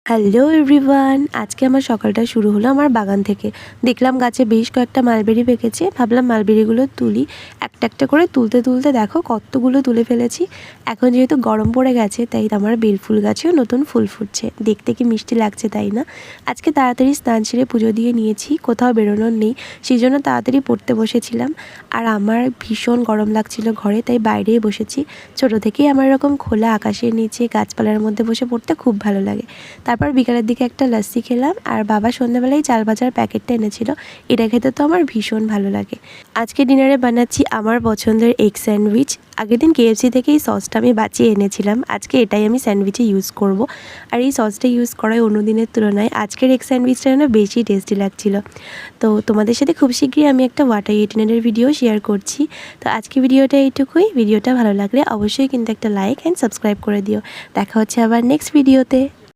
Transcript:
Hello everyone, আজকে আমার সকালটা শুরু হলো আমার বাগান থেকে। দেখলাম গাছে বেশ কয়েকটা মালবেরি পেকেছে, ভাবলাম মালবেরিগুলো তুলি। একটা একটা করে তুলতে তুলতে দেখো কতগুলো তুলে ফেলেছি। এখন যেহেতু গরম পড়ে গেছে তাই আমার বেলফুল গাছেও নতুন ফুল ফুটছে, দেখতে কি মিষ্টি লাগছে তাই না। আজকে তাড়াতাড়ি স্নান সেরে পুজো দিয়ে নিয়েছি, কোথাও বেরোনোর নেই, সেই জন্য তাড়াতাড়ি পড়তে বসেছিলাম। আর আমার ভীষণ গরম লাগছিল ঘরে, তাই বাইরেই বসেছি। ছোটো থেকেই আমার এরকম খোলা আকাশের নিচে গাছপালার মধ্যে বসে পড়তে খুব ভালো লাগে। তারপর বিকালের দিকে একটা লস্যি খেলাম, আর বাবা সন্ধ্যাবেলায় চাল ভাজার প্যাকেটটা এনেছিল, এটা খেতে তো আমার ভীষণ ভালো লাগে। আজকে ডিনারে বানাচ্ছি আমার পছন্দের এগ স্যান্ডউইচ। আগের দিন কেএফসি থেকে এই সসটা আমি বাঁচিয়ে এনেছিলাম, আজকে এটাই আমি স্যান্ডউইচে ইউজ করব। আর এই সসটা ইউজ করায় অন্য দিনের তুলনায় আজকের এগ স্যান্ডউইচটা যেন বেশি টেস্টি লাগছিল। তো তোমাদের সাথে খুব শীঘ্রই আমি একটা ওয়াটার ইটিনারের ভিডিও শেয়ার করছি। তো আজকে ভিডিওটা এইটুকুই। ভিডিওটা ভালো লাগলে অবশ্যই কিন্তু একটা লাইক অ্যান্ড সাবস্ক্রাইব করে দিও। দেখা হচ্ছে আবার নেক্সট ভিডিওতে।